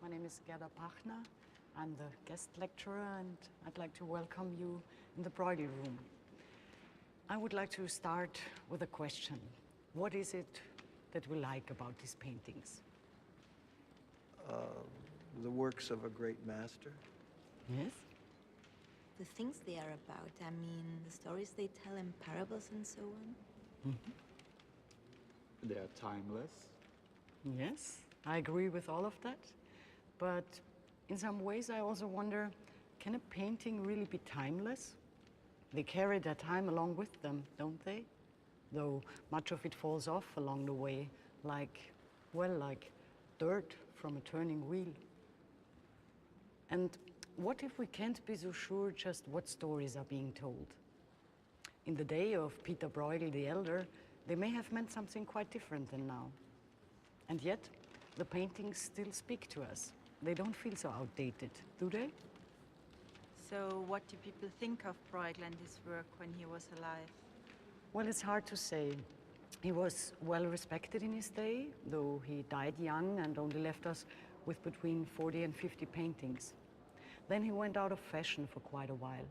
My name is Gerda Pachner. I'm the guest lecturer, and I'd like to welcome you in the Brueghel room. I would like to start with a question. What is it that we like about these paintings? The works of a great master. Yes? The things they are about, I mean, the stories they tell in parables and so on. They are timeless. Yes, I agree with all of that. But in some ways, I also wonder, can a painting really be timeless? They carry their time along with them, don't they? Though much of it falls off along the way, like dirt from a turning wheel. And what if we can't be so sure just what stories are being told? In the day of Pieter Brueghel the Elder, they may have meant something quite different than now. And yet, the paintings still speak to us. They don't feel so outdated, do they? So what do people think of Brueghel and his work when he was alive? Well, it's hard to say. He was well respected in his day, though he died young and only left us with between 40 and 50 paintings. Then he went out of fashion for quite a while.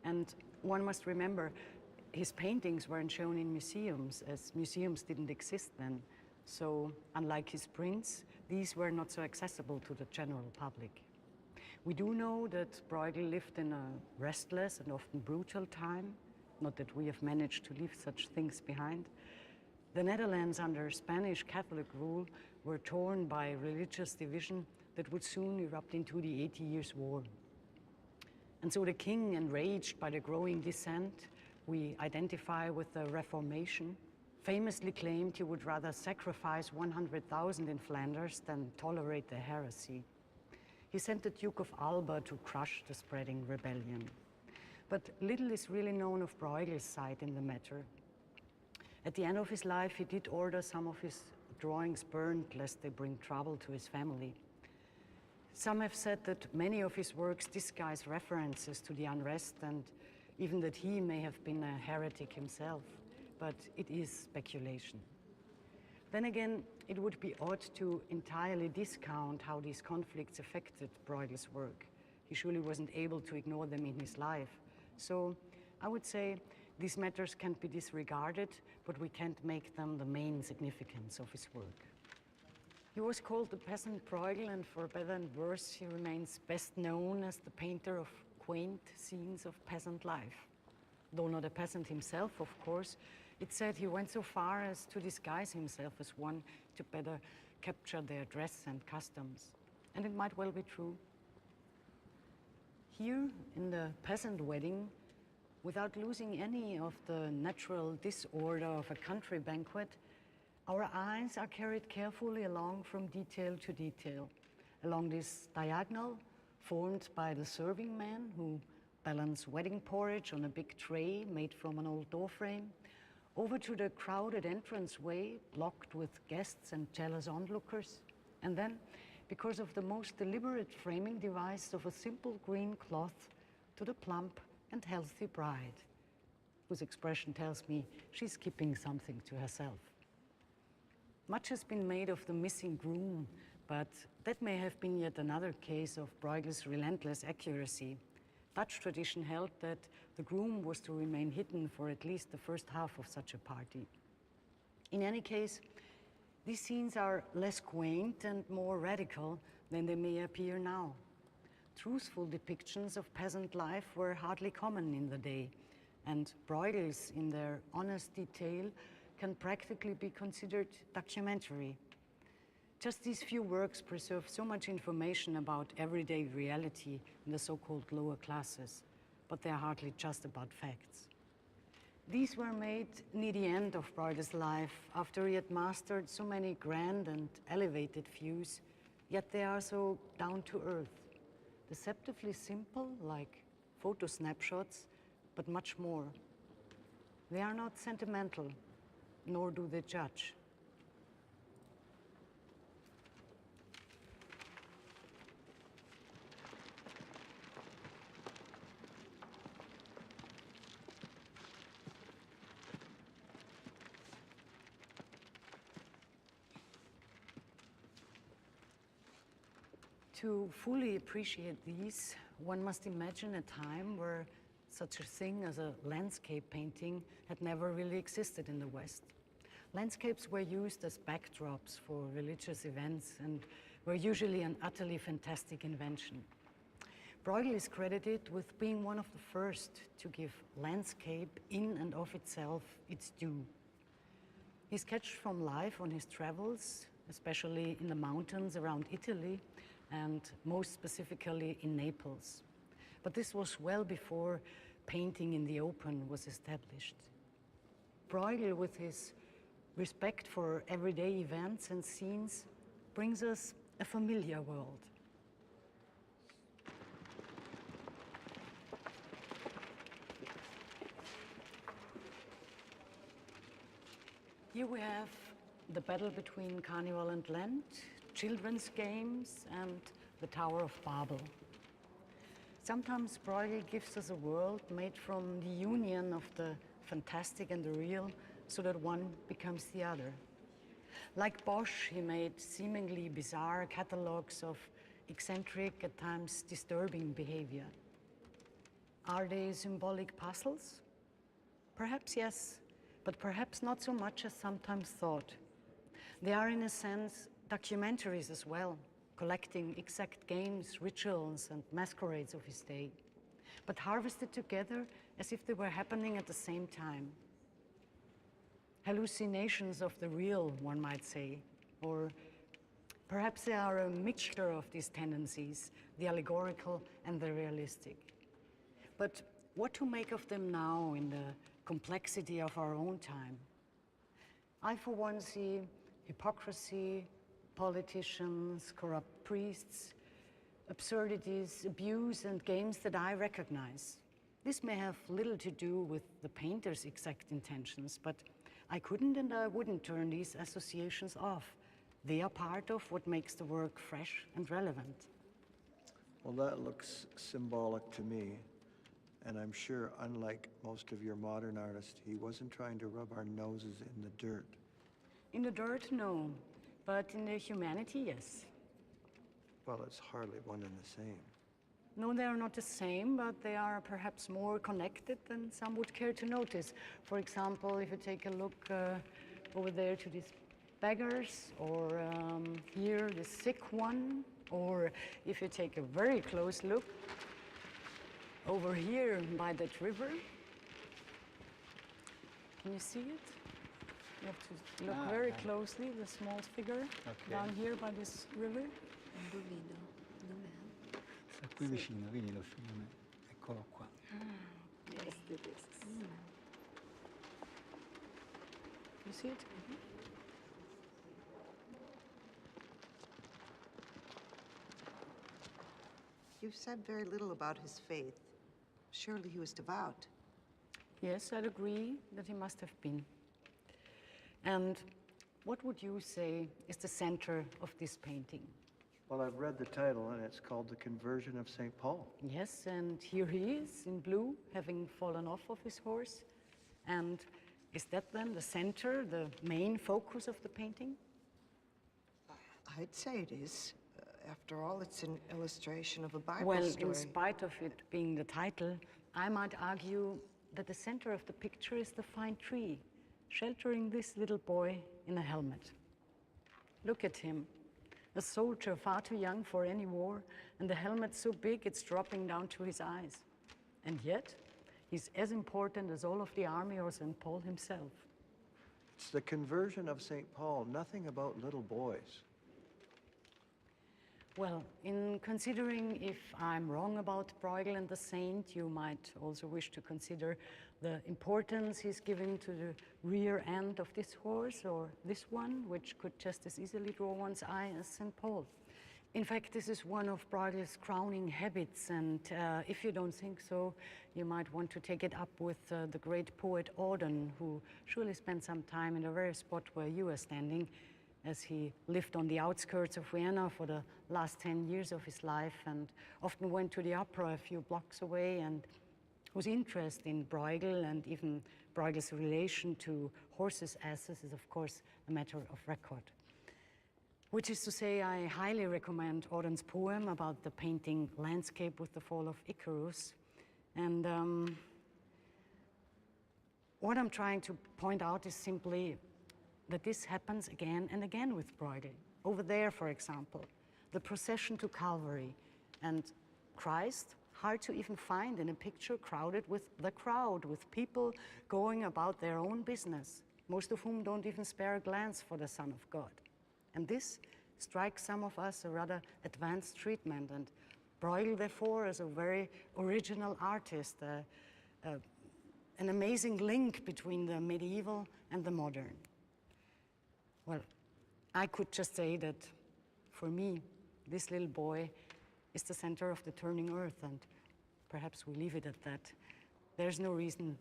And one must remember, his paintings weren't shown in museums, as museums didn't exist then. So, unlike his prints, these were not so accessible to the general public. We do know that Brueghel lived in a restless and often brutal time, not that we have managed to leave such things behind. The Netherlands under Spanish Catholic rule were torn by religious division that would soon erupt into the 80 Years' War. And so the king, enraged by the growing dissent we identify with the Reformation, famously claimed he would rather sacrifice 100,000 in Flanders than tolerate the heresy. He sent the Duke of Alba to crush the spreading rebellion. But little is really known of Brueghel's side in the matter. At the end of his life, he did order some of his drawings burned lest they bring trouble to his family. Some have said that many of his works disguise references to the unrest and even that he may have been a heretic himself, but it is speculation. Then again, it would be odd to entirely discount how these conflicts affected Brueghel's work. He surely wasn't able to ignore them in his life. So I would say these matters can't be disregarded, but we can't make them the main significance of his work. He was called the peasant Brueghel, and for better and worse, he remains best known as the painter of quaint scenes of peasant life. Though not a peasant himself, of course, it's said he went so far as to disguise himself as one to better capture their dress and customs. And it might well be true. Here, in the peasant wedding, without losing any of the natural disorder of a country banquet, our eyes are carried carefully along from detail to detail, along this diagonal formed by the serving men who balance wedding porridge on a big tray made from an old door frame, over to the crowded entranceway blocked with guests and jealous onlookers, and then, because of the most deliberate framing device of a simple green cloth, to the plump and healthy bride, whose expression tells me she's keeping something to herself. Much has been made of the missing groom, but that may have been yet another case of Brueghel's relentless accuracy. Dutch tradition held that the groom was to remain hidden for at least the first half of such a party. In any case, these scenes are less quaint and more radical than they may appear now. Truthful depictions of peasant life were hardly common in the day, and Brueghel's, in their honest detail, can practically be considered documentary. Just these few works preserve so much information about everyday reality in the so-called lower classes, but they are hardly just about facts. These were made near the end of Brueghel's life, after he had mastered so many grand and elevated views, yet they are so down to earth, deceptively simple, like photo snapshots, but much more. They are not sentimental, nor do they judge. To fully appreciate these, one must imagine a time where such a thing as a landscape painting had never really existed in the West. Landscapes were used as backdrops for religious events and were usually an utterly fantastic invention. Brueghel is credited with being one of the first to give landscape in and of itself its due. He sketched from life on his travels, especially in the mountains around Italy, and most specifically in Naples. But this was well before painting in the open was established. Brueghel, with his respect for everyday events and scenes, brings us a familiar world. Here we have the battle between Carnival and Lent, children's games, and the Tower of Babel. Sometimes Brueghel gives us a world made from the union of the fantastic and the real, so that one becomes the other. Like Bosch, he made seemingly bizarre catalogues of eccentric, at times disturbing behavior. Are they symbolic puzzles? Perhaps yes, but perhaps not so much as sometimes thought. They are, in a sense, documentaries as well, collecting exact games, rituals, and masquerades of his day, but harvested together as if they were happening at the same time. Hallucinations of the real, one might say, or perhaps they are a mixture of these tendencies, the allegorical and the realistic. But what to make of them now in the complexity of our own time? I, for one, see hypocrisy, politicians, corrupt priests, absurdities, abuse, and games that I recognize. This may have little to do with the painter's exact intentions, but I couldn't and I wouldn't turn these associations off. They are part of what makes the work fresh and relevant. Well, that looks symbolic to me. And I'm sure, unlike most of your modern artists, he wasn't trying to rub our noses in the dirt. In the dirt, no. But in the humanity, yes. Well, it's hardly one and the same. No, they are not the same, but they are perhaps more connected than some would care to notice. For example, if you take a look over there to these beggars, or here, the sick one, or if you take a very close look over here by that river. Can you see it? You have to look very closely, the small figure down here by this river. Non lo vedo. Dov'è? Sta qui vicino, vedi lo fiume? Eccolo qua. Yes, it is. You see it? You've said very little about his faith. Surely he was devout. Yes, I'd agree that he must have been. And what would you say is the center of this painting? Well, I've read the title, and it's called The Conversion of St. Paul. Yes, and here he is in blue, having fallen off of his horse. And is that then the center, the main focus of the painting? I'd say it is. After all, it's an illustration of a Bible Well, story. in spite of it being the title, I might argue that the center of the picture is the fine tree, sheltering this little boy in a helmet. Look at him, a soldier far too young for any war, and the helmet so big it's dropping down to his eyes. And yet, he's as important as all of the army or St. Paul himself. It's the conversion of St. Paul, nothing about little boys. Well, in considering if I'm wrong about Brueghel and the saint, you might also wish to consider the importance he's giving to the rear end of this horse or this one, which could just as easily draw one's eye as St. Paul. In fact, this is one of Bruegel's crowning habits, and if you don't think so, you might want to take it up with the great poet Auden, who surely spent some time in the very spot where you are standing, as he lived on the outskirts of Vienna for the last 10 years of his life and often went to the opera a few blocks away, and whose interest in Brueghel and even Bruegel's relation to horses' asses is, of course, a matter of record. Which is to say, I highly recommend Auden's poem about the painting landscape with the fall of Icarus. And what I'm trying to point out is simply that this happens again and again with Brueghel. Over there, for example, the procession to Calvary and Christ, hard to even find in a picture, crowded with the crowd, with people going about their own business, most of whom don't even spare a glance for the Son of God. And this strikes some of us a rather advanced treatment, and Brueghel, therefore, is a very original artist, an amazing link between the medieval and the modern. Well, I could just say that, for me, this little boy is the center of the turning earth, and perhaps we leave it at that. There's no reason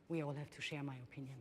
we all have to share my opinion.